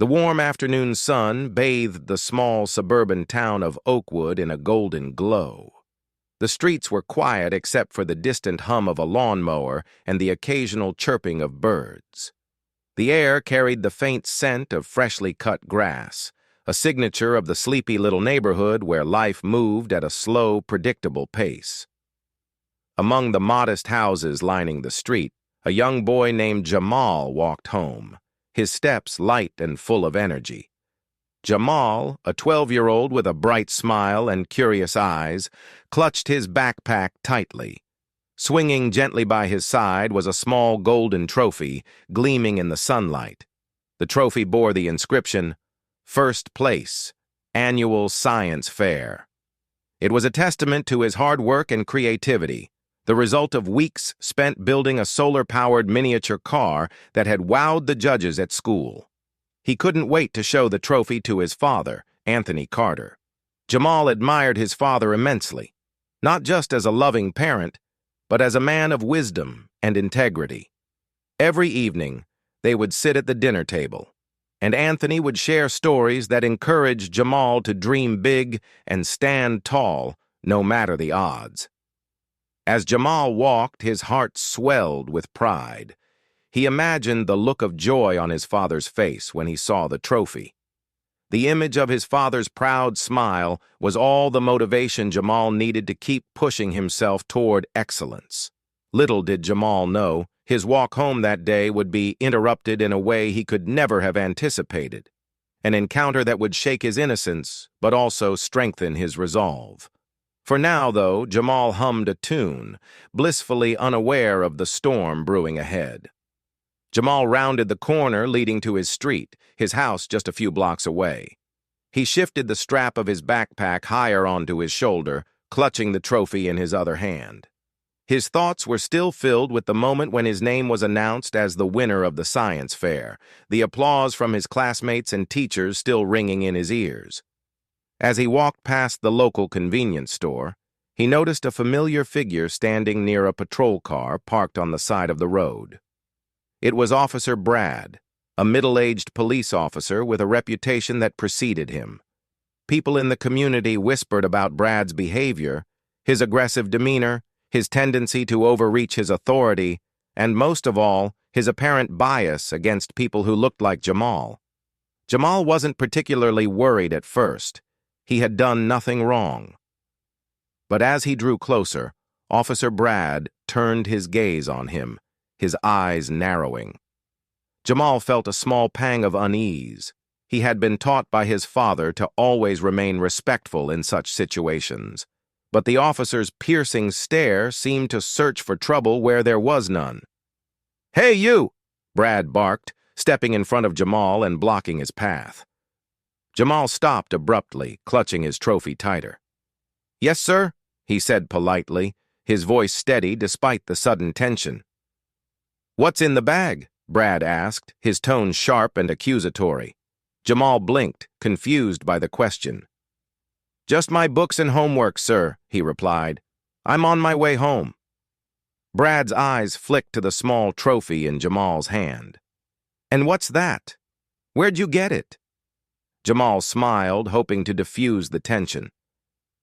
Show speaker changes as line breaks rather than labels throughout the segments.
The warm afternoon sun bathed the small suburban town of Oakwood in a golden glow. The streets were quiet except for the distant hum of a lawnmower and the occasional chirping of birds. The air carried the faint scent of freshly cut grass, a signature of the sleepy little neighborhood where life moved at a slow, predictable pace. Among the modest houses lining the street, a young boy named Jamal walked home, his steps light and full of energy. Jamal, a 12-year-old with a bright smile and curious eyes, clutched his backpack tightly. Swinging gently by his side was a small golden trophy gleaming in the sunlight. The trophy bore the inscription, "First Place, Annual Science Fair." It was a testament to his hard work and creativity, the result of weeks spent building a solar-powered miniature car that had wowed the judges at school. He couldn't wait to show the trophy to his father, Anthony Carter. Jamal admired his father immensely, not just as a loving parent, but as a man of wisdom and integrity. Every evening, they would sit at the dinner table, and Anthony would share stories that encouraged Jamal to dream big and stand tall, no matter the odds. As Jamal walked, his heart swelled with pride. He imagined the look of joy on his father's face when he saw the trophy. The image of his father's proud smile was all the motivation Jamal needed to keep pushing himself toward excellence. Little did Jamal know, his walk home that day would be interrupted in a way he could never have anticipated, an encounter that would shake his innocence, but also strengthen his resolve. For now, though, Jamal hummed a tune, blissfully unaware of the storm brewing ahead. Jamal rounded the corner leading to his street, his house just a few blocks away. He shifted the strap of his backpack higher onto his shoulder, clutching the trophy in his other hand. His thoughts were still filled with the moment when his name was announced as the winner of the science fair, the applause from his classmates and teachers still ringing in his ears. As he walked past the local convenience store, he noticed a familiar figure standing near a patrol car parked on the side of the road. It was Officer Brad, a middle-aged police officer with a reputation that preceded him. People in the community whispered about Brad's behavior, his aggressive demeanor, his tendency to overreach his authority, and most of all, his apparent bias against people who looked like Jamal. Jamal wasn't particularly worried at first. He had done nothing wrong. But as he drew closer, Officer Brad turned his gaze on him, his eyes narrowing. Jamal felt a small pang of unease. He had been taught by his father to always remain respectful in such situations, but the officer's piercing stare seemed to search for trouble where there was none. "Hey, you!" Brad barked, stepping in front of Jamal and blocking his path. Jamal stopped abruptly, clutching his trophy tighter. "Yes, sir," he said politely, his voice steady despite the sudden tension. "What's in the bag?" Brad asked, his tone sharp and accusatory. Jamal blinked, confused by the question. "Just my books and homework, sir," he replied. "I'm on my way home." Brad's eyes flicked to the small trophy in Jamal's hand. "And what's that? Where'd you get it?" Jamal smiled, hoping to diffuse the tension.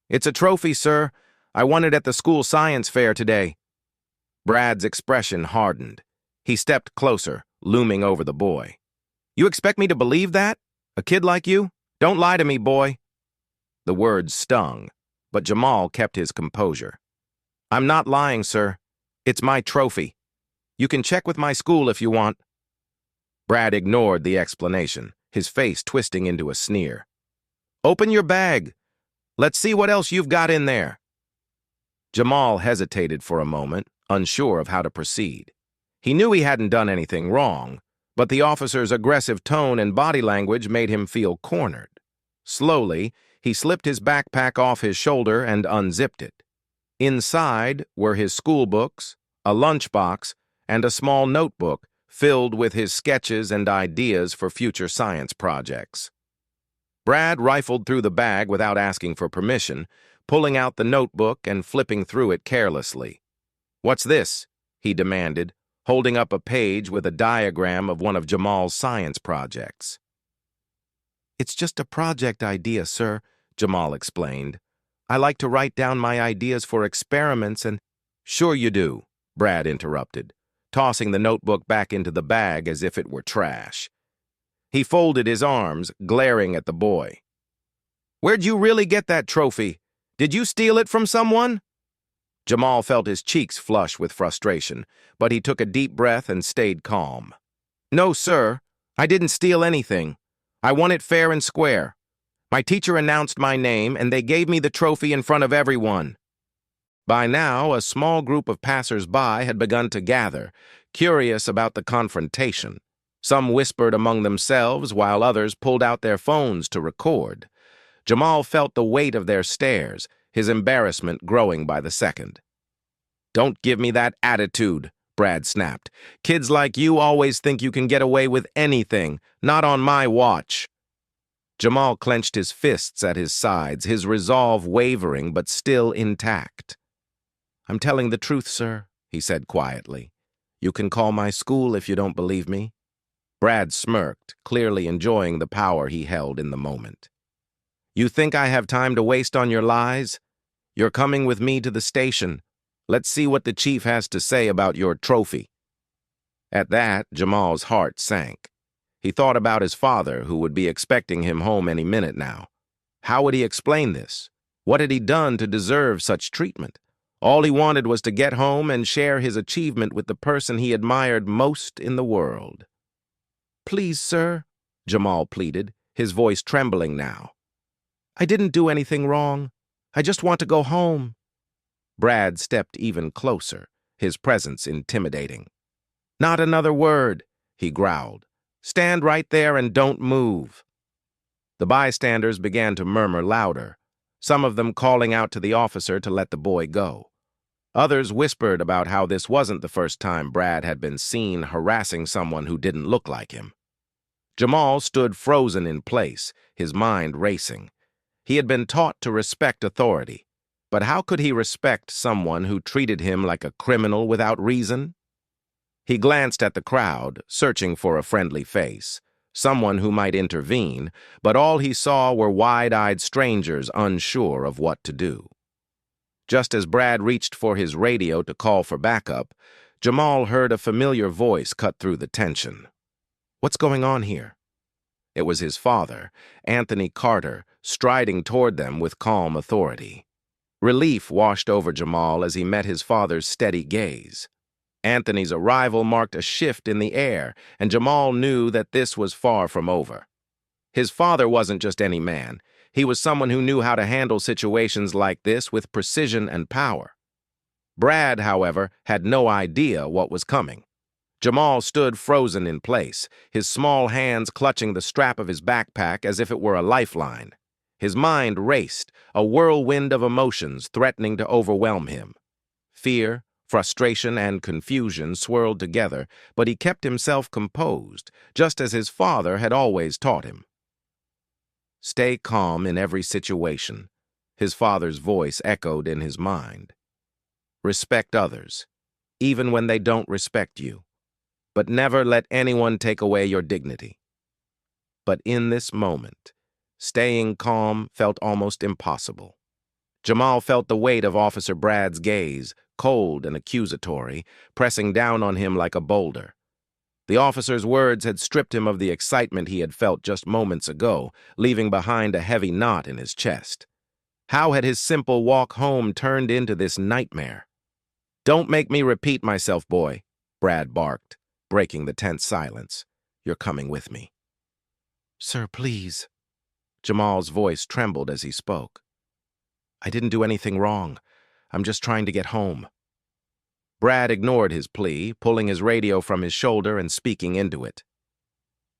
"It's a trophy, sir. I won it at the school science fair today." Brad's expression hardened. He stepped closer, looming over the boy. "You expect me to believe that? A kid like you? Don't lie to me, boy." The words stung, but Jamal kept his composure. "I'm not lying, sir. It's my trophy. You can check with my school if you want." Brad ignored the explanation, his face twisting into a sneer. "Open your bag. Let's see what else you've got in there." Jamal hesitated for a moment, unsure of how to proceed. He knew he hadn't done anything wrong, but the officer's aggressive tone and body language made him feel cornered. Slowly, he slipped his backpack off his shoulder and unzipped it. Inside were his school books, a lunchbox, and a small notebook filled with his sketches and ideas for future science projects. Brad rifled through the bag without asking for permission, pulling out the notebook and flipping through it carelessly. "What's this?" he demanded, holding up a page with a diagram of one of Jamal's science projects. It's just a project idea, sir, Jamal explained. I like to write down my ideas for experiments and— Sure you do, Brad interrupted, tossing the notebook back into the bag as if it were trash. He folded his arms, glaring at the boy. Where'd you really get that trophy? Did you steal it from someone? Jamal felt his cheeks flush with frustration, but he took a deep breath and stayed calm. No, sir, I didn't steal anything. I won it fair and square. My teacher announced my name, and they gave me the trophy in front of everyone. By now, a small group of passers-by had begun to gather, curious about the confrontation. Some whispered among themselves, while others pulled out their phones to record. Jamal felt the weight of their stares, his embarrassment growing by the second. Don't give me that attitude, Brad snapped. Kids like you always think you can get away with anything, not on my watch. Jamal clenched his fists at his sides, his resolve wavering but still intact. I'm telling the truth, sir, he said quietly. You can call my school if you don't believe me. Brad smirked, clearly enjoying the power he held in the moment. You think I have time to waste on your lies? You're coming with me to the station. Let's see what the chief has to say about your trophy. At that, Jamal's heart sank. He thought about his father, who would be expecting him home any minute now. How would he explain this? What had he done to deserve such treatment? All he wanted was to get home and share his achievement with the person he admired most in the world. Please, sir, Jamal pleaded, his voice trembling now. I didn't do anything wrong. I just want to go home. Brad stepped even closer, his presence intimidating. Not another word, he growled. Stand right there and don't move. The bystanders began to murmur louder, some of them calling out to the officer to let the boy go. Others whispered about how this wasn't the first time Brad had been seen harassing someone who didn't look like him. Jamal stood frozen in place, his mind racing. He had been taught to respect authority, but how could he respect someone who treated him like a criminal without reason? He glanced at the crowd, searching for a friendly face, someone who might intervene, but all he saw were wide-eyed strangers unsure of what to do. Just as Brad reached for his radio to call for backup, Jamal heard a familiar voice cut through the tension. What's going on here? It was his father, Anthony Carter, striding toward them with calm authority. Relief washed over Jamal as he met his father's steady gaze. Anthony's arrival marked a shift in the air, and Jamal knew that this was far from over. His father wasn't just any man. He was someone who knew how to handle situations like this with precision and power. Brad, however, had no idea what was coming. Jamal stood frozen in place, his small hands clutching the strap of his backpack as if it were a lifeline. His mind raced, a whirlwind of emotions threatening to overwhelm him. Fear, frustration, and confusion swirled together, but he kept himself composed, just as his father had always taught him. Stay calm in every situation, his father's voice echoed in his mind. Respect others, even when they don't respect you, but never let anyone take away your dignity. But in this moment, staying calm felt almost impossible. Jamal felt the weight of Officer Brad's gaze, cold and accusatory, pressing down on him like a boulder. The officer's words had stripped him of the excitement he had felt just moments ago, leaving behind a heavy knot in his chest. How had his simple walk home turned into this nightmare? Don't make me repeat myself, boy, Brad barked, breaking the tense silence. You're coming with me. Sir, please. Jamal's voice trembled as he spoke. I didn't do anything wrong. I'm just trying to get home. Brad ignored his plea, pulling his radio from his shoulder and speaking into it.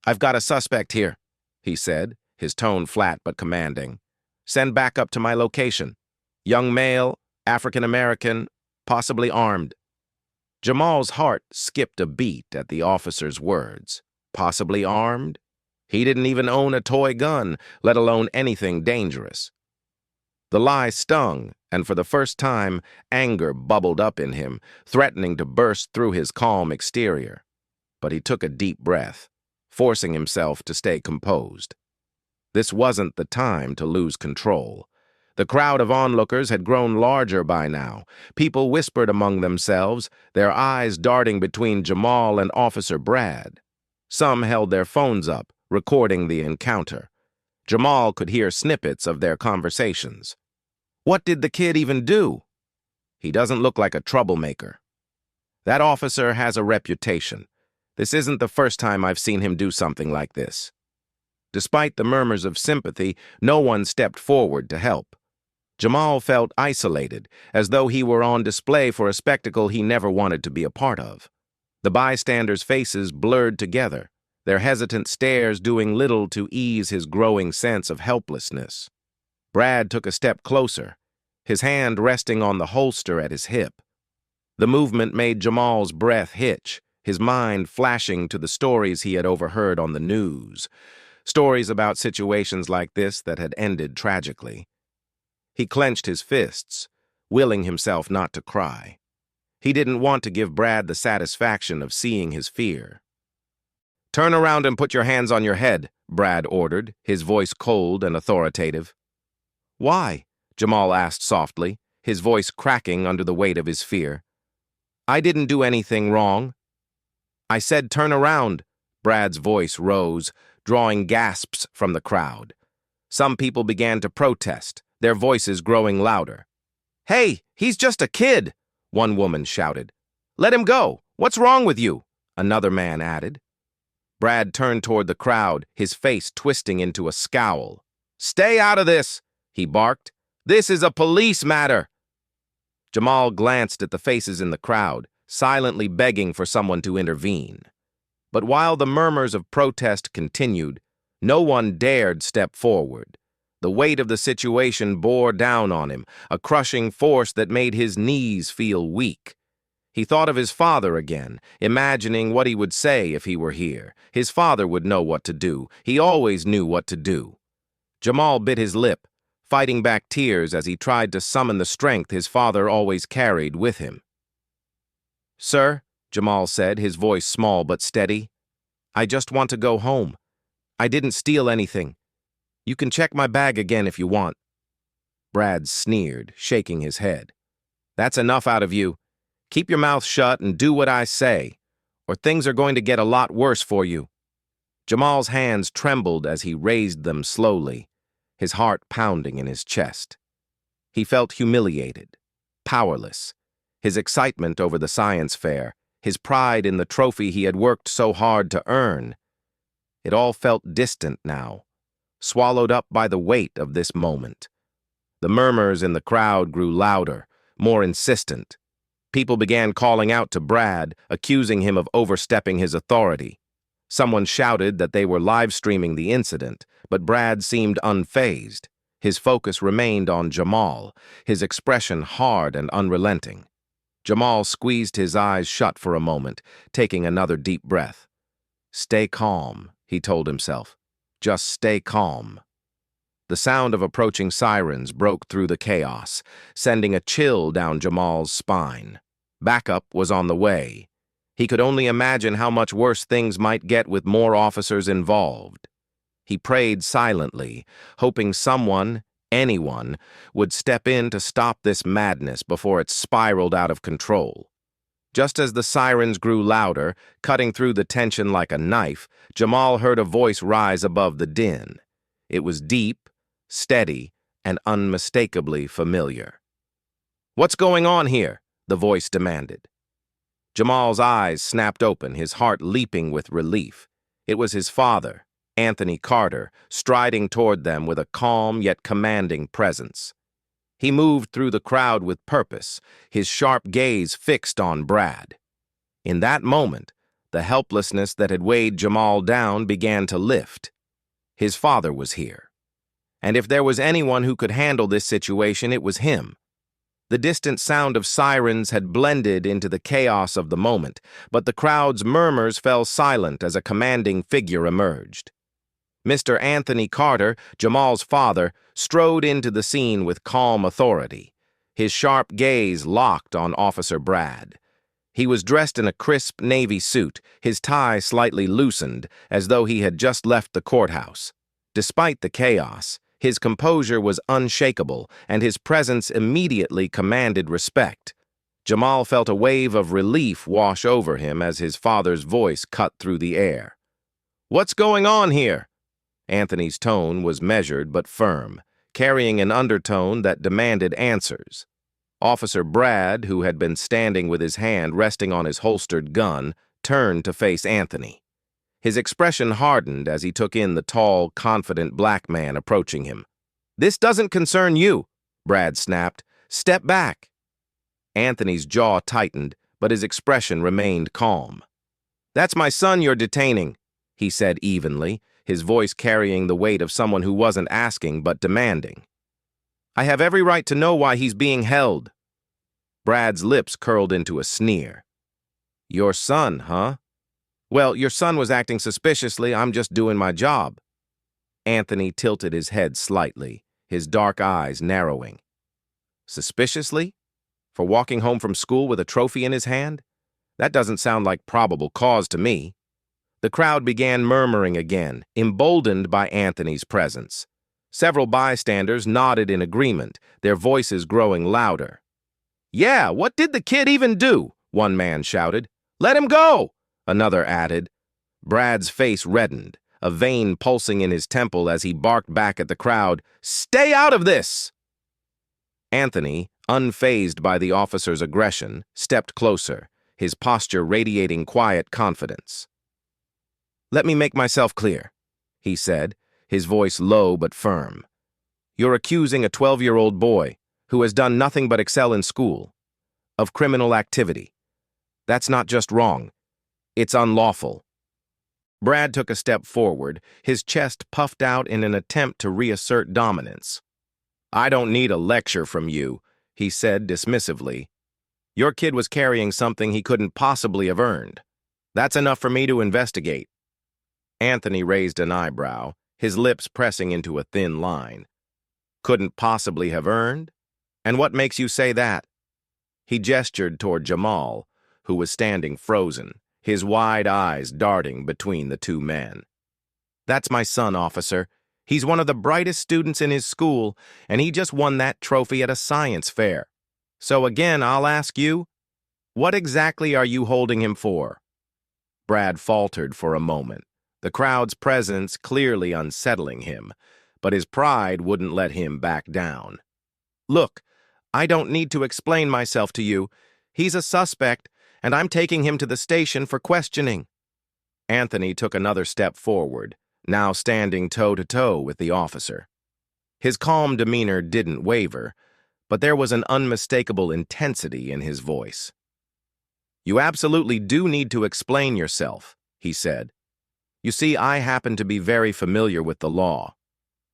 I've got a suspect here, he said, his tone flat but commanding. Send backup to my location. Young male, African-American, possibly armed. Jamal's heart skipped a beat at the officer's words. Possibly armed? He didn't even own a toy gun, let alone anything dangerous. The lie stung, and for the first time, anger bubbled up in him, threatening to burst through his calm exterior. But he took a deep breath, forcing himself to stay composed. This wasn't the time to lose control. The crowd of onlookers had grown larger by now. People whispered among themselves, their eyes darting between Jamal and Officer Brad. Some held their phones up, recording the encounter. Jamal could hear snippets of their conversations. What did the kid even do? He doesn't look like a troublemaker. That officer has a reputation. This isn't the first time I've seen him do something like this. Despite the murmurs of sympathy, no one stepped forward to help. Jamal felt isolated, as though he were on display for a spectacle he never wanted to be a part of. The bystanders' faces blurred together, their hesitant stares doing little to ease his growing sense of helplessness. Brad took a step closer, his hand resting on the holster at his hip. The movement made Jamal's breath hitch, his mind flashing to the stories he had overheard on the news, stories about situations like this that had ended tragically. He clenched his fists, willing himself not to cry. He didn't want to give Brad the satisfaction of seeing his fear. "Turn around and put your hands on your head," Brad ordered, his voice cold and authoritative. "Why?" Jamal asked softly, his voice cracking under the weight of his fear. "I didn't do anything wrong." "I said turn around." Brad's voice rose, drawing gasps from the crowd. Some people began to protest, their voices growing louder. "Hey, he's just a kid," one woman shouted. "Let him go. What's wrong with you?" another man added. Brad turned toward the crowd, his face twisting into a scowl. "Stay out of this," he barked. "This is a police matter." Jamal glanced at the faces in the crowd, silently begging for someone to intervene. But while the murmurs of protest continued, no one dared step forward. The weight of the situation bore down on him, a crushing force that made his knees feel weak. He thought of his father again, imagining what he would say if he were here. His father would know what to do. He always knew what to do. Jamal bit his lip, fighting back tears as he tried to summon the strength his father always carried with him. "Sir," Jamal said, his voice small but steady, "I just want to go home. I didn't steal anything. You can check my bag again if you want." Brad sneered, shaking his head. "That's enough out of you. Keep your mouth shut and do what I say, or things are going to get a lot worse for you." Jamal's hands trembled as he raised them slowly, his heart pounding in his chest. He felt humiliated, powerless. His excitement over the science fair, his pride in the trophy he had worked so hard to earn. It all felt distant now, swallowed up by the weight of this moment. The murmurs in the crowd grew louder, more insistent. People began calling out to Brad, accusing him of overstepping his authority. Someone shouted that they were live-streaming the incident, but Brad seemed unfazed. His focus remained on Jamal, his expression hard and unrelenting. Jamal squeezed his eyes shut for a moment, taking another deep breath. "Stay calm," he told himself. "Just stay calm." The sound of approaching sirens broke through the chaos, sending a chill down Jamal's spine. Backup was on the way. He could only imagine how much worse things might get with more officers involved. He prayed silently, hoping someone, anyone, would step in to stop this madness before it spiraled out of control. Just as the sirens grew louder, cutting through the tension like a knife, Jamal heard a voice rise above the din. It was deep, steady, and unmistakably familiar. "What's going on here?" the voice demanded. Jamal's eyes snapped open, his heart leaping with relief. It was his father, Anthony Carter, striding toward them with a calm yet commanding presence. He moved through the crowd with purpose, his sharp gaze fixed on Brad. In that moment, the helplessness that had weighed Jamal down began to lift. His father was here. And if there was anyone who could handle this situation, it was him. The distant sound of sirens had blended into the chaos of the moment, but the crowd's murmurs fell silent as a commanding figure emerged. Mr. Anthony Carter, Jamal's father, strode into the scene with calm authority, his sharp gaze locked on Officer Brad. He was dressed in a crisp navy suit, his tie slightly loosened, as though he had just left the courthouse. Despite the chaos, his composure was unshakable, and his presence immediately commanded respect. Jamal felt a wave of relief wash over him as his father's voice cut through the air. "What's going on here?" Anthony's tone was measured but firm, carrying an undertone that demanded answers. Officer Brad, who had been standing with his hand resting on his holstered gun, turned to face Anthony. His expression hardened as he took in the tall, confident black man approaching him. "This doesn't concern you," Brad snapped. "Step back." Anthony's jaw tightened, but his expression remained calm. "That's my son you're detaining," he said evenly, his voice carrying the weight of someone who wasn't asking but demanding. "I have every right to know why he's being held." Brad's lips curled into a sneer. "Your son, huh? Well, your son was acting suspiciously. I'm just doing my job." Anthony tilted his head slightly, his dark eyes narrowing. "Suspiciously? For walking home from school with a trophy in his hand? That doesn't sound like probable cause to me." The crowd began murmuring again, emboldened by Anthony's presence. Several bystanders nodded in agreement, their voices growing louder. "Yeah, what did the kid even do?" one man shouted. "Let him go!" another added. Brad's face reddened, a vein pulsing in his temple as he barked back at the crowd, "Stay out of this!" Anthony, unfazed by the officer's aggression, stepped closer, his posture radiating quiet confidence. "Let me make myself clear," he said, his voice low but firm. "You're accusing a 12-year-old boy, who has done nothing but excel in school, of criminal activity. That's not just wrong. It's unlawful." Brad took a step forward, his chest puffed out in an attempt to reassert dominance. "I don't need a lecture from you," he said dismissively. "Your kid was carrying something he couldn't possibly have earned. That's enough for me to investigate." Anthony raised an eyebrow, his lips pressing into a thin line. "Couldn't possibly have earned? And what makes you say that?" He gestured toward Jamal, who was standing frozen, his wide eyes darting between the two men. "That's my son, officer. He's one of the brightest students in his school, and he just won that trophy at a science fair. So again, I'll ask you, what exactly are you holding him for?" Brad faltered for a moment, the crowd's presence clearly unsettling him, but his pride wouldn't let him back down. "Look, I don't need to explain myself to you. He's a suspect, and I'm taking him to the station for questioning." Anthony took another step forward, now standing toe-to-toe with the officer. His calm demeanor didn't waver, but there was an unmistakable intensity in his voice. "You absolutely do need to explain yourself," he said. "You see, I happen to be very familiar with the law.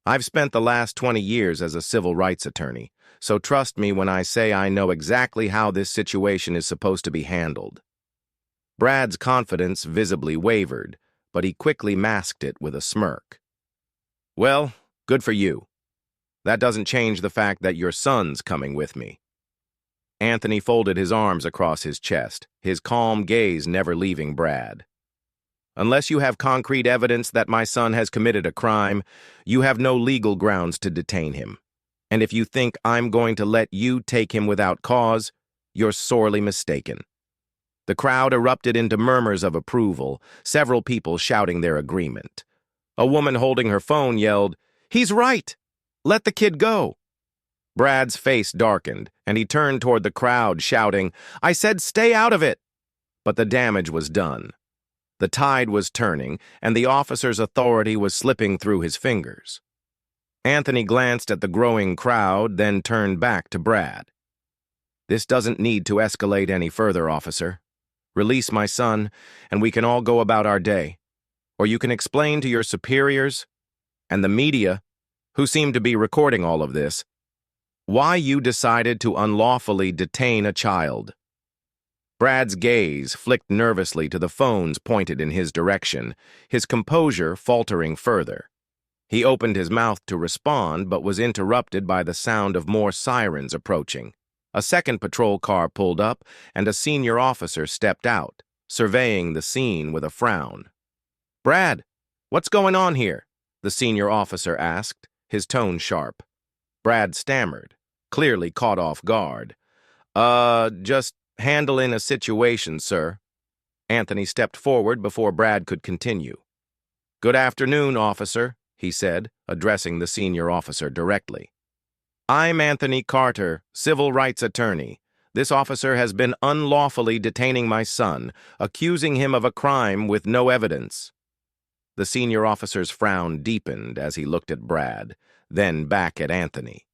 I've spent the last 20 years as a civil rights attorney, so trust me when I say I know exactly how this situation is supposed to be handled." Brad's confidence visibly wavered, but he quickly masked it with a smirk. "Well, good for you. That doesn't change the fact that your son's coming with me." Anthony folded his arms across his chest, his calm gaze never leaving Brad. "Unless you have concrete evidence that my son has committed a crime, you have no legal grounds to detain him. And if you think I'm going to let you take him without cause, you're sorely mistaken." The crowd erupted into murmurs of approval, several people shouting their agreement. A woman holding her phone yelled, "He's right! Let the kid go!" Brad's face darkened, and he turned toward the crowd, shouting, "I said stay out of it!" But the damage was done. The tide was turning, and the officer's authority was slipping through his fingers. Anthony glanced at the growing crowd, then turned back to Brad. "This doesn't need to escalate any further, officer. Release my son, and we can all go about our day. Or you can explain to your superiors and the media, who seem to be recording all of this, why you decided to unlawfully detain a child." Brad's gaze flicked nervously to the phones pointed in his direction, his composure faltering further. He opened his mouth to respond, but was interrupted by the sound of more sirens approaching. A second patrol car pulled up, and a senior officer stepped out, surveying the scene with a frown. "Brad, what's going on here?" the senior officer asked, his tone sharp. Brad stammered, clearly caught off guard. Just handling a situation, sir." Anthony stepped forward before Brad could continue. "Good afternoon, officer," he said, addressing the senior officer directly. "I'm Anthony Carter, civil rights attorney. This officer has been unlawfully detaining my son, accusing him of a crime with no evidence." The senior officer's frown deepened as he looked at Brad, then back at Anthony.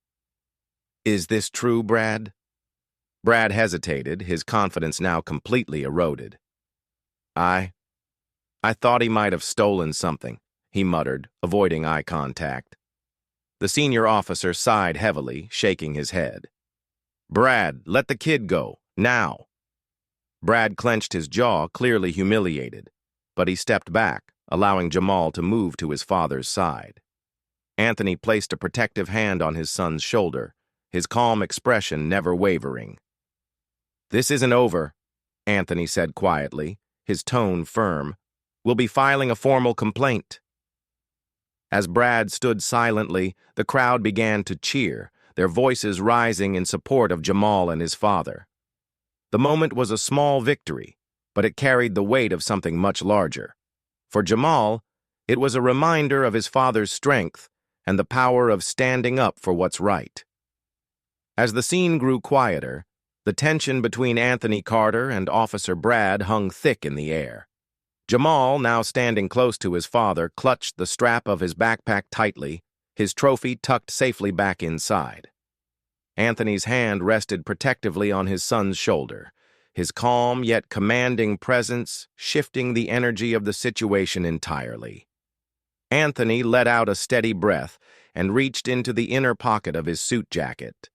"Is this true, Brad?" Brad hesitated, his confidence now completely eroded. I thought he might have stolen something," he muttered, avoiding eye contact. The senior officer sighed heavily, shaking his head. "Brad, let the kid go, now." Brad clenched his jaw, clearly humiliated, but he stepped back, allowing Jamal to move to his father's side. Anthony placed a protective hand on his son's shoulder, his calm expression never wavering. "This isn't over," Anthony said quietly, his tone firm. "We'll be filing a formal complaint." As Brad stood silently, the crowd began to cheer, their voices rising in support of Jamal and his father. The moment was a small victory, but it carried the weight of something much larger. For Jamal, it was a reminder of his father's strength and the power of standing up for what's right. As the scene grew quieter, the tension between Anthony Carter and Officer Brad hung thick in the air. Jamal, now standing close to his father, clutched the strap of his backpack tightly, his trophy tucked safely back inside. Anthony's hand rested protectively on his son's shoulder, his calm yet commanding presence shifting the energy of the situation entirely. Anthony let out a steady breath and reached into the inner pocket of his suit jacket.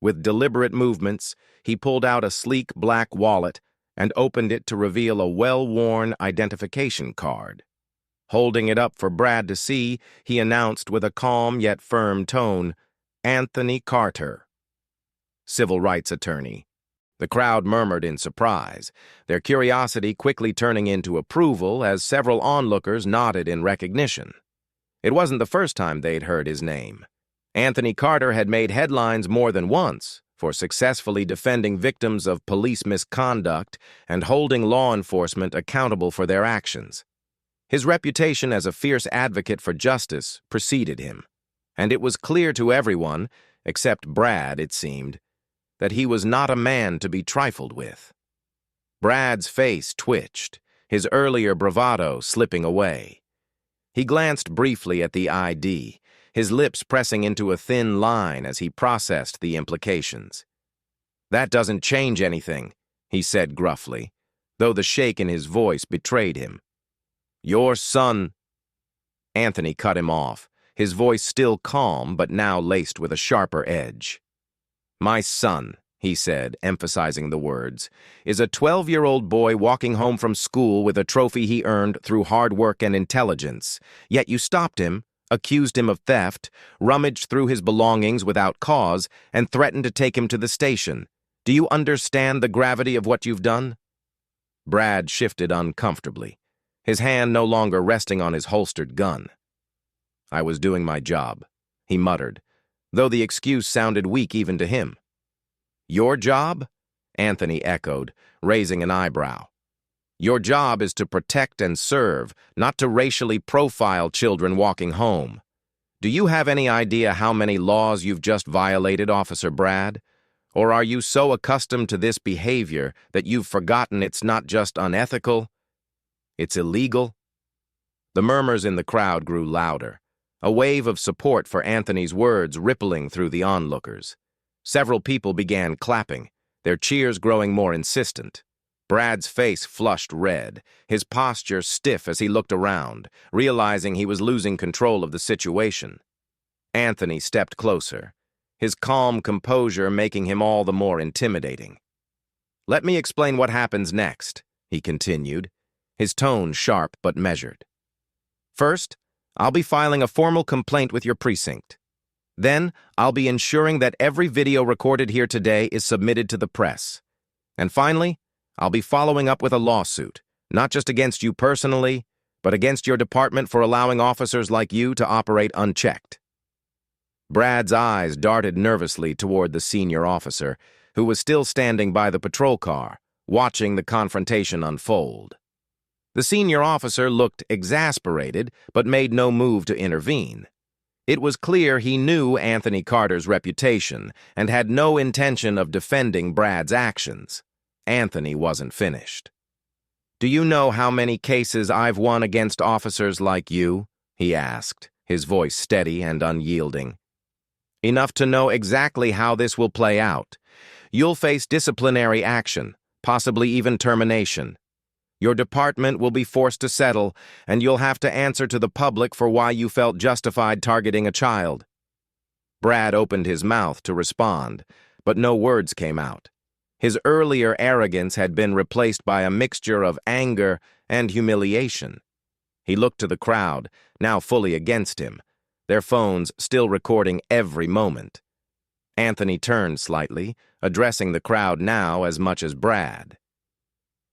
With deliberate movements, he pulled out a sleek black wallet and opened it to reveal a well-worn identification card. Holding it up for Brad to see, he announced with a calm yet firm tone, "Anthony Carter, civil rights attorney." The crowd murmured in surprise, their curiosity quickly turning into approval as several onlookers nodded in recognition. It wasn't the first time they'd heard his name. Anthony Carter had made headlines more than once for successfully defending victims of police misconduct and holding law enforcement accountable for their actions. His reputation as a fierce advocate for justice preceded him, and it was clear to everyone, except Brad, it seemed, that he was not a man to be trifled with. Brad's face twitched, his earlier bravado slipping away. He glanced briefly at the ID, his lips pressing into a thin line as he processed the implications. "That doesn't change anything," he said gruffly, though the shake in his voice betrayed him. "Your son—" Anthony cut him off, his voice still calm but now laced with a sharper edge. "My son," he said, emphasizing the words, "is a 12-year-old boy walking home from school with a trophy he earned through hard work and intelligence. Yet you stopped him, accused him of theft, rummaged through his belongings without cause, and threatened to take him to the station. Do you understand the gravity of what you've done?" Brad shifted uncomfortably, his hand no longer resting on his holstered gun. "I was doing my job," he muttered, though the excuse sounded weak even to him. "Your job?" Anthony echoed, raising an eyebrow. "Your job is to protect and serve, not to racially profile children walking home. Do you have any idea how many laws you've just violated, Officer Brad? Or are you so accustomed to this behavior that you've forgotten it's not just unethical, it's illegal?" The murmurs in the crowd grew louder, a wave of support for Anthony's words rippling through the onlookers. Several people began clapping, their cheers growing more insistent. Brad's face flushed red, his posture stiff as he looked around, realizing he was losing control of the situation. Anthony stepped closer, his calm composure making him all the more intimidating. "Let me explain what happens next," he continued, his tone sharp but measured. "First, I'll be filing a formal complaint with your precinct. Then, I'll be ensuring that every video recorded here today is submitted to the press. And finally, I'll be following up with a lawsuit, not just against you personally, but against your department for allowing officers like you to operate unchecked." Brad's eyes darted nervously toward the senior officer, who was still standing by the patrol car, watching the confrontation unfold. The senior officer looked exasperated, but made no move to intervene. It was clear he knew Anthony Carter's reputation and had no intention of defending Brad's actions. Anthony wasn't finished. "Do you know how many cases I've won against officers like you?" he asked, his voice steady and unyielding. "Enough to know exactly how this will play out. You'll face disciplinary action, possibly even termination. Your department will be forced to settle, and you'll have to answer to the public for why you felt justified targeting a child." Brad opened his mouth to respond, but no words came out. His earlier arrogance had been replaced by a mixture of anger and humiliation. He looked to the crowd, now fully against him, their phones still recording every moment. Anthony turned slightly, addressing the crowd now as much as Brad.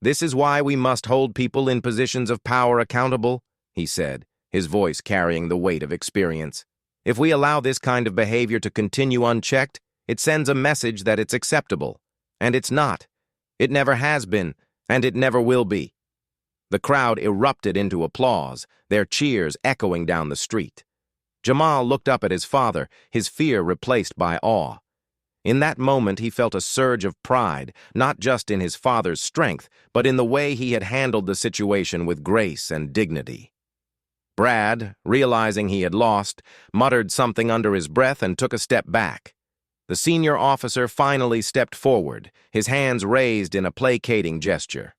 "This is why we must hold people in positions of power accountable," he said, his voice carrying the weight of experience. "If we allow this kind of behavior to continue unchecked, it sends a message that it's acceptable. And it's not. It never has been, and it never will be." The crowd erupted into applause, their cheers echoing down the street. Jamal looked up at his father, his fear replaced by awe. In that moment, he felt a surge of pride, not just in his father's strength, but in the way he had handled the situation with grace and dignity. Brad, realizing he had lost, muttered something under his breath and took a step back. The senior officer finally stepped forward, his hands raised in a placating gesture.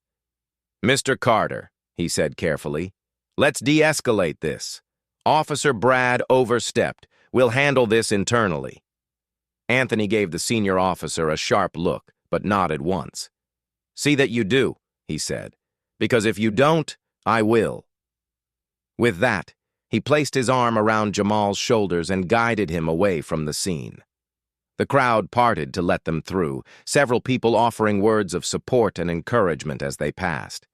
"Mr. Carter," he said carefully, "let's de-escalate this. Officer Brad overstepped. We'll handle this internally." Anthony gave the senior officer a sharp look, but nodded once. "See that you do," he said, "because if you don't, I will." With that, he placed his arm around Jamal's shoulders and guided him away from the scene. The crowd parted to let them through, several people offering words of support and encouragement as they passed.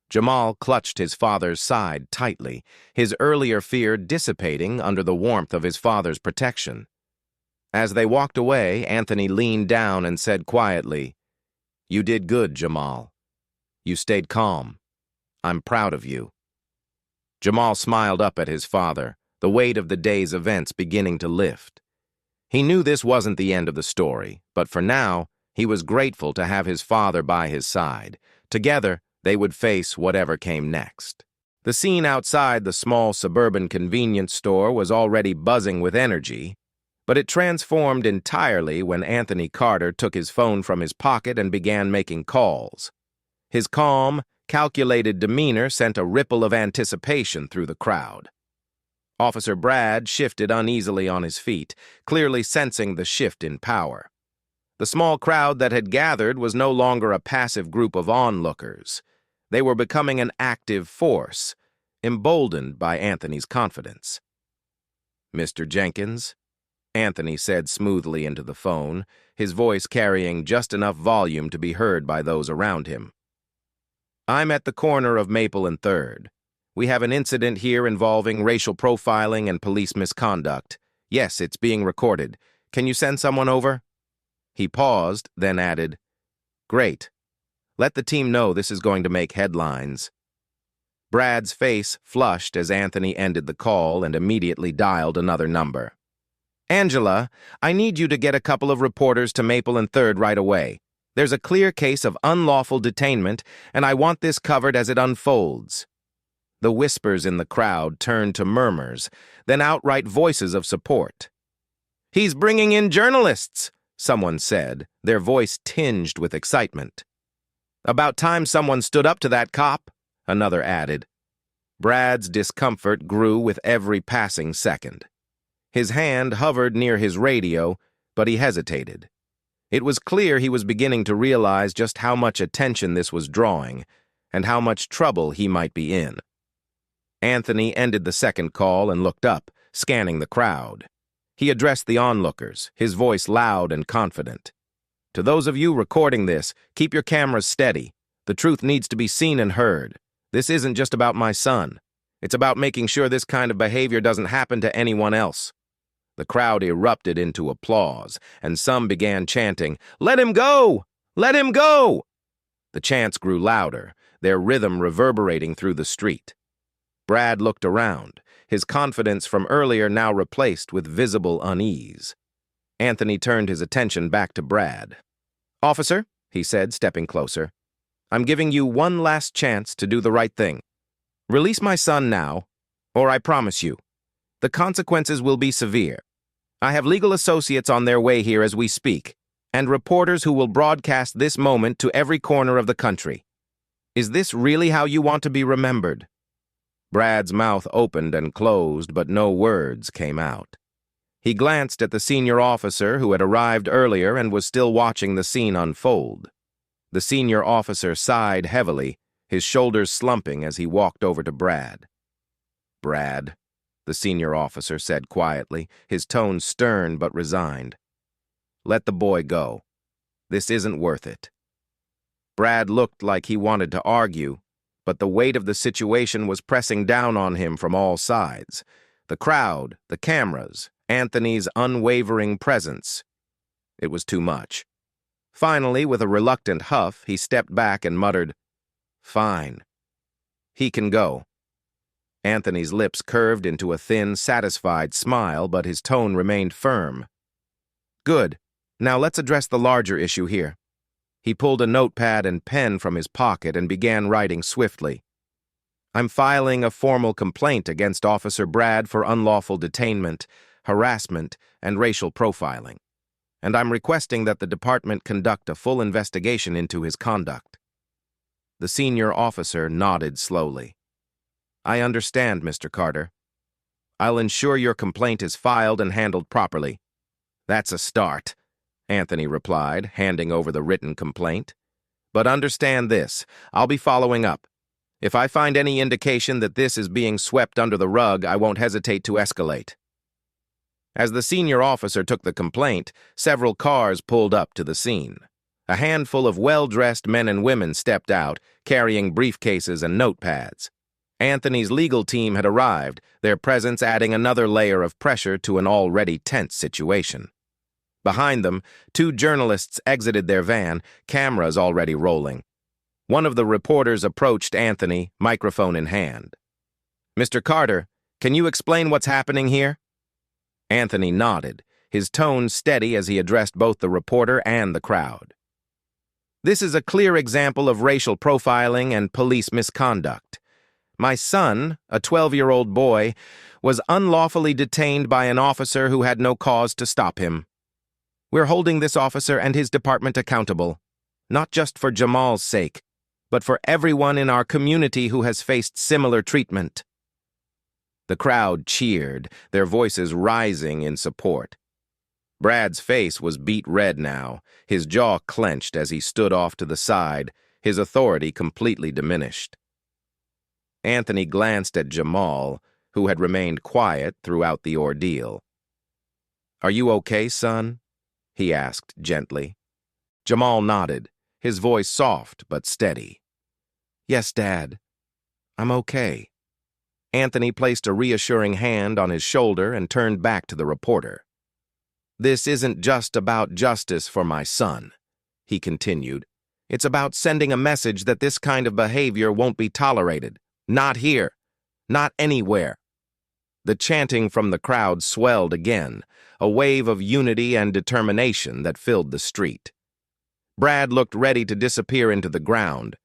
Jamal clutched his father's side tightly, his earlier fear dissipating under the warmth of his father's protection. As they walked away, Anthony leaned down and said quietly, "You did good, Jamal. You stayed calm. I'm proud of you." Jamal smiled up at his father, the weight of the day's events beginning to lift. He knew this wasn't the end of the story, but for now, he was grateful to have his father by his side. Together, they would face whatever came next. The scene outside the small suburban convenience store was already buzzing with energy, but it transformed entirely when Anthony Carter took his phone from his pocket and began making calls. His calm, calculated demeanor sent a ripple of anticipation through the crowd. Officer Brad shifted uneasily on his feet, clearly sensing the shift in power. The small crowd that had gathered was no longer a passive group of onlookers. They were becoming an active force, emboldened by Anthony's confidence. "Mr. Jenkins," Anthony said smoothly into the phone, his voice carrying just enough volume to be heard by those around him. "I'm at the corner of Maple and 3rd. We have an incident here involving racial profiling and police misconduct. Yes, it's being recorded. Can you send someone over?" He paused, then added, "Great. Let the team know this is going to make headlines." Brad's face flushed as Anthony ended the call and immediately dialed another number. "Angela, I need you to get a couple of reporters to Maple and 3rd right away. There's a clear case of unlawful detainment, and I want this covered as it unfolds." The whispers in the crowd turned to murmurs, then outright voices of support. "He's bringing in journalists," someone said, their voice tinged with excitement. "About time someone stood up to that cop," another added. Brad's discomfort grew with every passing second. His hand hovered near his radio, but he hesitated. It was clear he was beginning to realize just how much attention this was drawing, and how much trouble he might be in. Anthony ended the second call and looked up, scanning the crowd. He addressed the onlookers, his voice loud and confident. "To those of you recording this, keep your cameras steady. The truth needs to be seen and heard. This isn't just about my son. It's about making sure this kind of behavior doesn't happen to anyone else." The crowd erupted into applause, and some began chanting, "Let him go! Let him go!" The chants grew louder, their rhythm reverberating through the street. Brad looked around, his confidence from earlier now replaced with visible unease. Anthony turned his attention back to Brad. "Officer," he said, stepping closer, "I'm giving you one last chance to do the right thing. Release my son now, or I promise you, the consequences will be severe. I have legal associates on their way here as we speak, and reporters who will broadcast this moment to every corner of the country. Is this really how you want to be remembered?" Brad's mouth opened and closed, but no words came out. He glanced at the senior officer who had arrived earlier and was still watching the scene unfold. The senior officer sighed heavily, his shoulders slumping as he walked over to Brad. "Brad," the senior officer said quietly, his tone stern but resigned, "let the boy go. This isn't worth it." Brad looked like he wanted to argue, but the weight of the situation was pressing down on him from all sides. The crowd, the cameras, Anthony's unwavering presence. It was too much. Finally, with a reluctant huff, he stepped back and muttered, "Fine. He can go." Anthony's lips curved into a thin, satisfied smile, but his tone remained firm. "Good. Now let's address the larger issue here." He pulled a notepad and pen from his pocket and began writing swiftly. "I'm filing a formal complaint against Officer Brad for unlawful detainment, harassment, and racial profiling, and I'm requesting that the department conduct a full investigation into his conduct." The senior officer nodded slowly. "I understand, Mr. Carter. I'll ensure your complaint is filed and handled properly." "That's a start," Anthony replied, handing over the written complaint. "But understand this, I'll be following up. If I find any indication that this is being swept under the rug, I won't hesitate to escalate." As the senior officer took the complaint, several cars pulled up to the scene. A handful of well-dressed men and women stepped out, carrying briefcases and notepads. Anthony's legal team had arrived, their presence adding another layer of pressure to an already tense situation. Behind them, two journalists exited their van, cameras already rolling. One of the reporters approached Anthony, microphone in hand. "Mr. Carter, can you explain what's happening here?" Anthony nodded, his tone steady as he addressed both the reporter and the crowd. "This is a clear example of racial profiling and police misconduct. My son, a 12-year-old boy, was unlawfully detained by an officer who had no cause to stop him. We're holding this officer and his department accountable, not just for Jamal's sake, but for everyone in our community who has faced similar treatment." The crowd cheered, their voices rising in support. Brad's face was beet red now, his jaw clenched as he stood off to the side, his authority completely diminished. Anthony glanced at Jamal, who had remained quiet throughout the ordeal. "Are you okay, son?" he asked gently. Jamal nodded, his voice soft but steady. "Yes, Dad. I'm okay." Anthony placed a reassuring hand on his shoulder and turned back to the reporter. "This isn't just about justice for my son," he continued. "It's about sending a message that this kind of behavior won't be tolerated. Not here. Not anywhere." The chanting from the crowd swelled again, a wave of unity and determination that filled the street. Brad looked ready to disappear into the ground,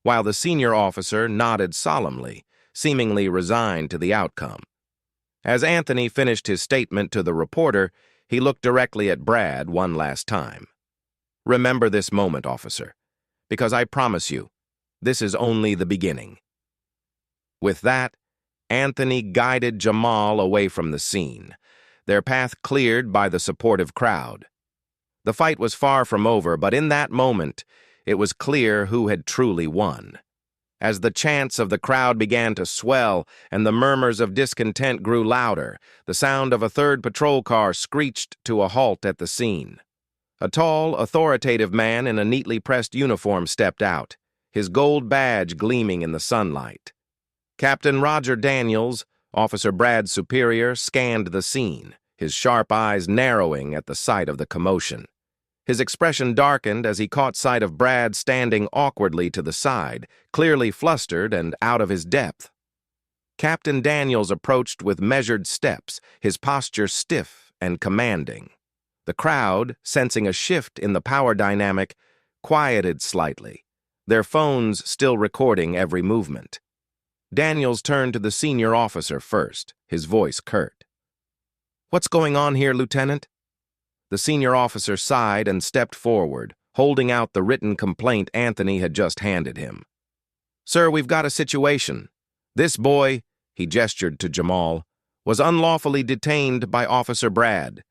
while the senior officer nodded solemnly, seemingly resigned to the outcome. As Anthony finished his statement to the reporter, he looked directly at Brad one last time. "Remember this moment, officer, because I promise you, this is only the beginning." With that, Anthony guided Jamal away from the scene, their path cleared by the supportive crowd. The fight was far from over, but in that moment, it was clear who had truly won. As the chants of the crowd began to swell and the murmurs of discontent grew louder, the sound of a third patrol car screeched to a halt at the scene. A tall, authoritative man in a neatly pressed uniform stepped out, his gold badge gleaming in the sunlight. Captain Roger Daniels, Officer Brad's superior, scanned the scene, his sharp eyes narrowing at the sight of the commotion. His expression darkened as he caught sight of Brad standing awkwardly to the side, clearly flustered and out of his depth. Captain Daniels approached with measured steps, his posture stiff and commanding. The crowd, sensing a shift in the power dynamic, quieted slightly, their phones still recording every movement. Daniels turned to the senior officer first, his voice curt. "What's going on here, Lieutenant?" The senior officer sighed and stepped forward, holding out the written complaint Anthony had just handed him. "Sir, we've got a situation. This boy," he gestured to Jamal, "was unlawfully detained by Officer Brad.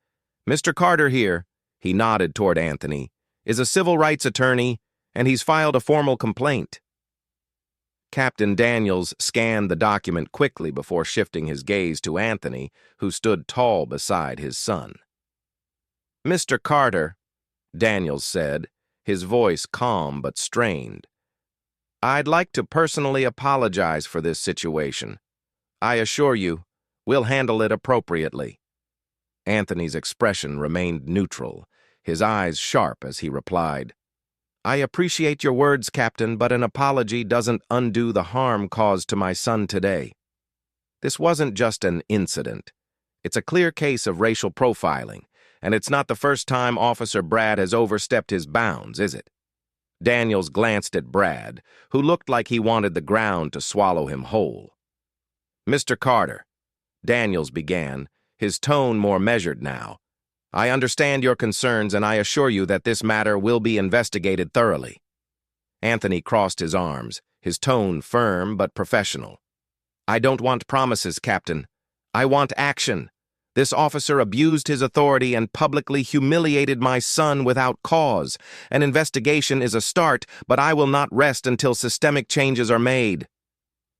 Mr. Carter here," he nodded toward Anthony, "is a civil rights attorney, and he's filed a formal complaint." Captain Daniels scanned the document quickly before shifting his gaze to Anthony, who stood tall beside his son. "Mr. Carter," Daniels said, his voice calm but strained, "I'd like to personally apologize for this situation. I assure you, we'll handle it appropriately." Anthony's expression remained neutral, his eyes sharp as he replied, "I appreciate your words, Captain, but an apology doesn't undo the harm caused to my son today. This wasn't just an incident. It's a clear case of racial profiling, and it's not the first time Officer Brad has overstepped his bounds, is it?" Daniels glanced at Brad, who looked like he wanted the ground to swallow him whole. "Mr. Carter," Daniels began, his tone more measured now, "I understand your concerns, and I assure you that this matter will be investigated thoroughly." Anthony crossed his arms, his tone firm but professional. "I don't want promises, Captain. I want action. This officer abused his authority and publicly humiliated my son without cause. An investigation is a start, but I will not rest until systemic changes are made."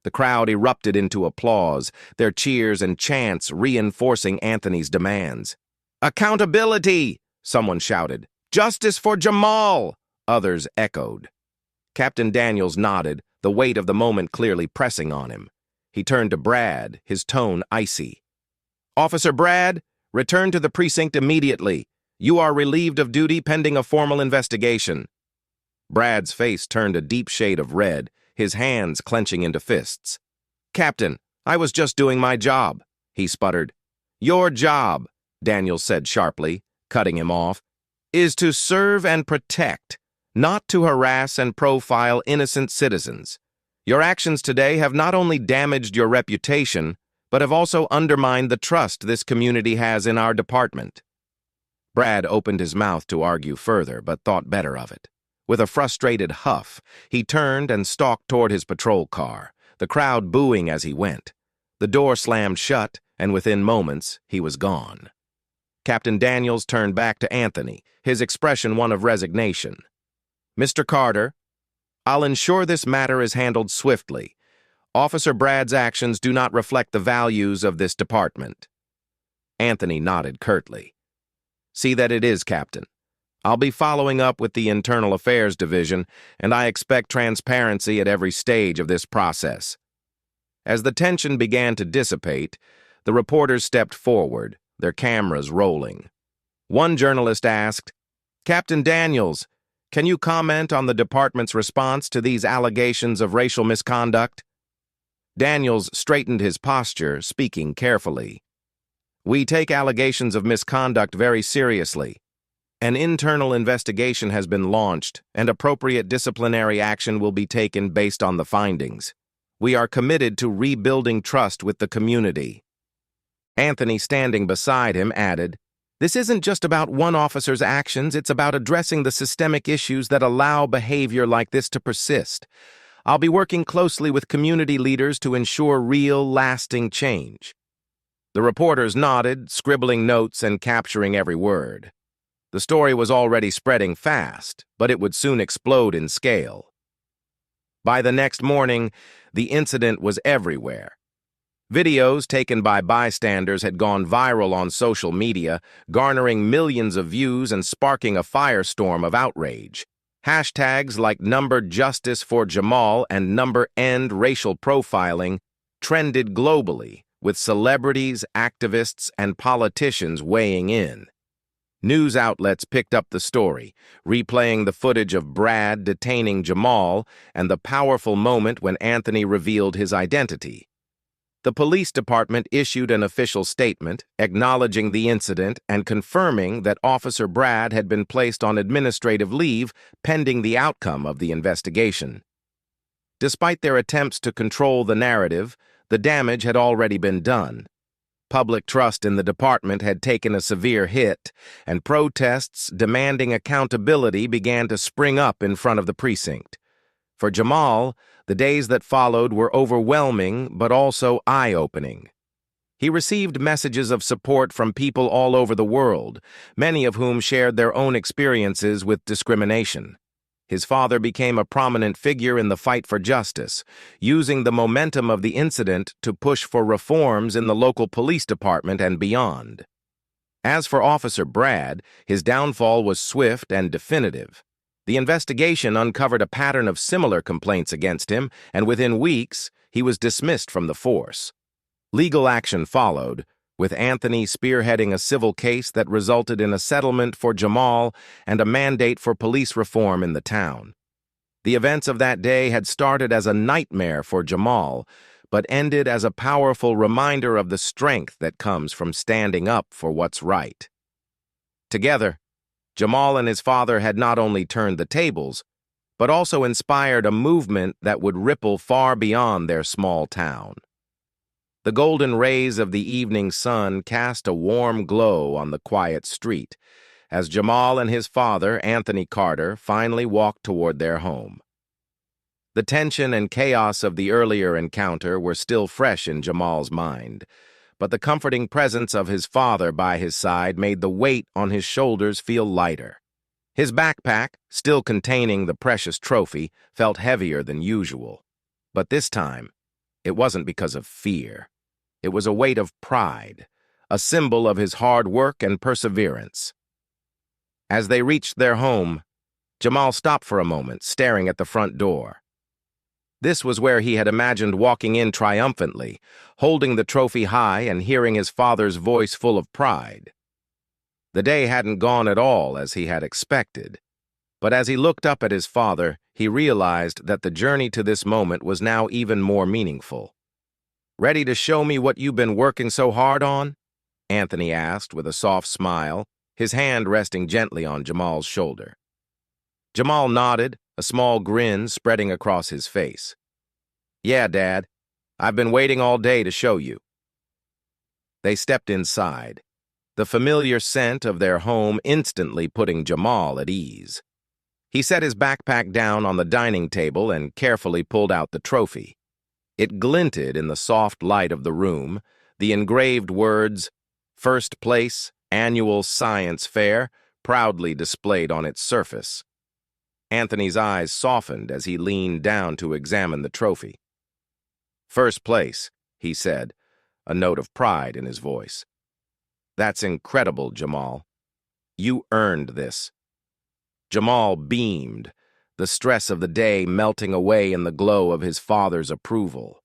The crowd erupted into applause, their cheers and chants reinforcing Anthony's demands. "Accountability!" someone shouted. "Justice for Jamal!" others echoed. Captain Daniels nodded, the weight of the moment clearly pressing on him. He turned to Brad, his tone icy. "Officer Brad, return to the precinct immediately. You are relieved of duty pending a formal investigation." Brad's face turned a deep shade of red, his hands clenching into fists. "Captain, I was just doing my job," he sputtered. "Your job," Daniels said sharply, cutting him off, "is to serve and protect, not to harass and profile innocent citizens. Your actions today have not only damaged your reputation, but have also undermined the trust this community has in our department." Brad opened his mouth to argue further, but thought better of it. With a frustrated huff, he turned and stalked toward his patrol car, the crowd booing as he went. The door slammed shut, and within moments, he was gone. Captain Daniels turned back to Anthony, his expression one of resignation. "Mr. Carter, I'll ensure this matter is handled swiftly. Officer Brad's actions do not reflect the values of this department." Anthony nodded curtly. "See that it is, Captain. I'll be following up with the Internal Affairs Division, and I expect transparency at every stage of this process." As the tension began to dissipate, the reporters stepped forward, their cameras rolling. One journalist asked, "Captain Daniels, can you comment on the department's response to these allegations of racial misconduct?" Daniels straightened his posture, speaking carefully. "We take allegations of misconduct very seriously. An internal investigation has been launched, and appropriate disciplinary action will be taken based on the findings. We are committed to rebuilding trust with the community." Anthony, standing beside him, added, "This isn't just about one officer's actions, it's about addressing the systemic issues that allow behavior like this to persist. I'll be working closely with community leaders to ensure real, lasting change." The reporters nodded, scribbling notes and capturing every word. The story was already spreading fast, but it would soon explode in scale. By the next morning, the incident was everywhere. Videos taken by bystanders had gone viral on social media, garnering millions of views and sparking a firestorm of outrage. Hashtags like #JusticeForJamal and #EndRacial Profiling trended globally, with celebrities, activists, and politicians weighing in. News outlets picked up the story, replaying the footage of Brad detaining Jamal and the powerful moment when Anthony revealed his identity. The police department issued an official statement acknowledging the incident and confirming that Officer Brad had been placed on administrative leave pending the outcome of the investigation. Despite their attempts to control the narrative, the damage had already been done. Public trust in the department had taken a severe hit, and protests demanding accountability began to spring up in front of the precinct. For Jamal, the days that followed were overwhelming but also eye-opening. He received messages of support from people all over the world, many of whom shared their own experiences with discrimination. His father became a prominent figure in the fight for justice, using the momentum of the incident to push for reforms in the local police department and beyond. As for Officer Brad, his downfall was swift and definitive. The investigation uncovered a pattern of similar complaints against him, and within weeks, he was dismissed from the force. Legal action followed, with Anthony spearheading a civil case that resulted in a settlement for Jamal and a mandate for police reform in the town. The events of that day had started as a nightmare for Jamal, but ended as a powerful reminder of the strength that comes from standing up for what's right. Together, Jamal and his father had not only turned the tables, but also inspired a movement that would ripple far beyond their small town. The golden rays of the evening sun cast a warm glow on the quiet street as Jamal and his father, Anthony Carter, finally walked toward their home. The tension and chaos of the earlier encounter were still fresh in Jamal's mind, but the comforting presence of his father by his side made the weight on his shoulders feel lighter. His backpack, still containing the precious trophy, felt heavier than usual. But this time, it wasn't because of fear. It was a weight of pride, a symbol of his hard work and perseverance. As they reached their home, Jamal stopped for a moment, staring at the front door. This was where he had imagined walking in triumphantly, holding the trophy high and hearing his father's voice full of pride. The day hadn't gone at all as he had expected, but as he looked up at his father, he realized that the journey to this moment was now even more meaningful. "Ready to show me what you've been working so hard on?" Anthony asked with a soft smile, his hand resting gently on Jamal's shoulder. Jamal nodded, a small grin spreading across his face. "Yeah, Dad. I've been waiting all day to show you." They stepped inside, the familiar scent of their home instantly putting Jamal at ease. He set his backpack down on the dining table and carefully pulled out the trophy. It glinted in the soft light of the room, the engraved words, "First Place, Annual Science Fair," proudly displayed on its surface. Anthony's eyes softened as he leaned down to examine the trophy. "First place," he said, a note of pride in his voice. "That's incredible, Jamal. You earned this." Jamal beamed, the stress of the day melting away in the glow of his father's approval.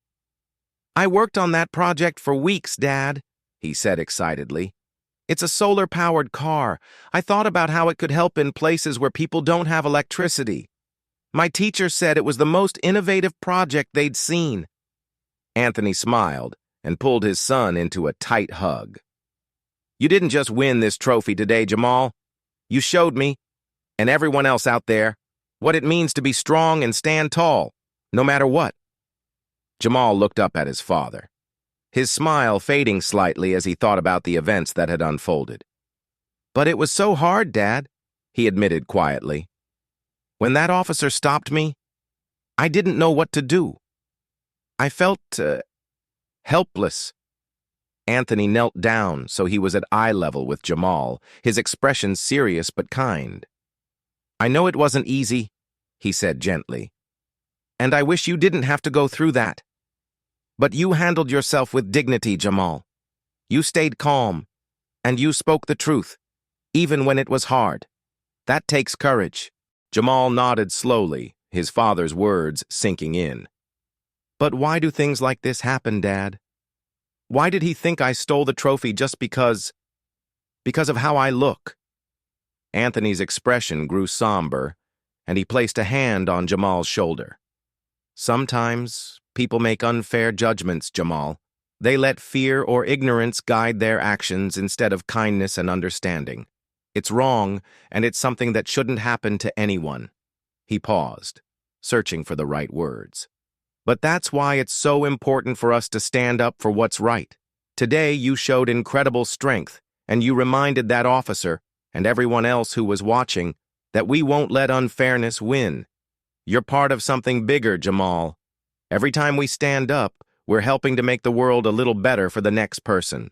"I worked on that project for weeks, Dad," he said excitedly. "It's a solar-powered car. I thought about how it could help in places where people don't have electricity. My teacher said it was the most innovative project they'd seen." Anthony smiled and pulled his son into a tight hug. "You didn't just win this trophy today, Jamal. You showed me, and everyone else out there, what it means to be strong and stand tall, no matter what." Jamal looked up at his father, his smile fading slightly as he thought about the events that had unfolded. "But it was so hard, Dad," he admitted quietly. "When that officer stopped me, I didn't know what to do. I felt helpless." Anthony knelt down so he was at eye level with Jamal, his expression serious but kind. "I know it wasn't easy," he said gently, "and I wish you didn't have to go through that. But you handled yourself with dignity, Jamal. You stayed calm, and you spoke the truth, even when it was hard. That takes courage." Jamal nodded slowly, his father's words sinking in. But why do things like this happen, Dad? Why did he think I stole the trophy just because of how I look? Anthony's expression grew somber, and he placed a hand on Jamal's shoulder. Sometimes people make unfair judgments, Jamal. They let fear or ignorance guide their actions instead of kindness and understanding. It's wrong, and it's something that shouldn't happen to anyone. He paused, searching for the right words. But that's why it's so important for us to stand up for what's right. Today, you showed incredible strength, and you reminded that officer and everyone else who was watching that we won't let unfairness win. You're part of something bigger, Jamal. Every time we stand up, we're helping to make the world a little better for the next person.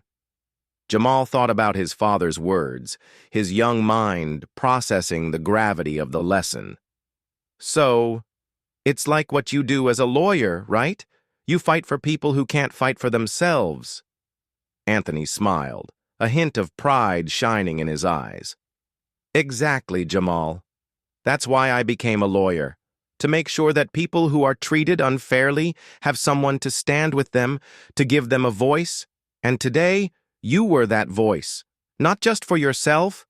Jamal thought about his father's words, his young mind processing the gravity of the lesson. So, it's like what you do as a lawyer, right? You fight for people who can't fight for themselves. Anthony smiled, a hint of pride shining in his eyes. Exactly, Jamal. That's why I became a lawyer. To make sure that people who are treated unfairly have someone to stand with them, to give them a voice. And today, you were that voice, not just for yourself,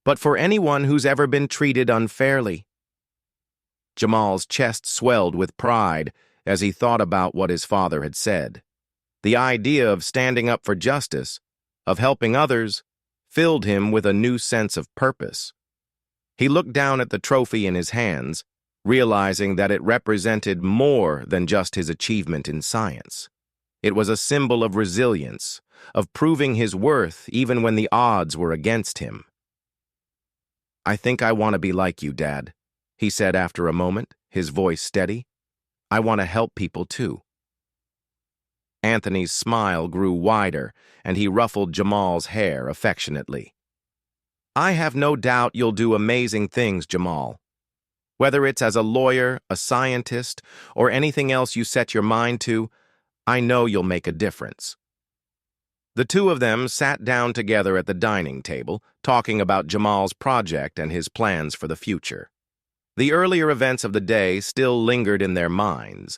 but for anyone who's ever been treated unfairly. Jamal's chest swelled with pride as he thought about what his father had said. The idea of standing up for justice, of helping others, filled him with a new sense of purpose. He looked down at the trophy in his hands, realizing that it represented more than just his achievement in science. It was a symbol of resilience, of proving his worth even when the odds were against him. I think I want to be like you, Dad, he said after a moment, his voice steady. I want to help people too. Anthony's smile grew wider, and he ruffled Jamal's hair affectionately. I have no doubt you'll do amazing things, Jamal. Whether it's as a lawyer, a scientist, or anything else you set your mind to, I know you'll make a difference. The two of them sat down together at the dining table, talking about Jamal's project and his plans for the future. The earlier events of the day still lingered in their minds,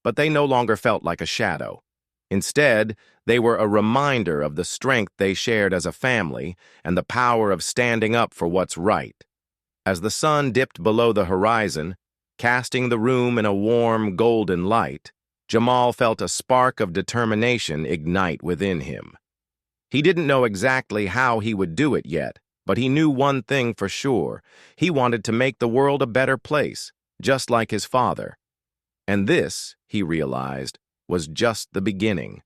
but they no longer felt like a shadow. Instead, they were a reminder of the strength they shared as a family and the power of standing up for what's right. As the sun dipped below the horizon, casting the room in a warm, golden light, Jamal felt a spark of determination ignite within him. He didn't know exactly how he would do it yet, but he knew one thing for sure. He wanted to make the world a better place, just like his father. And this, he realized, was just the beginning.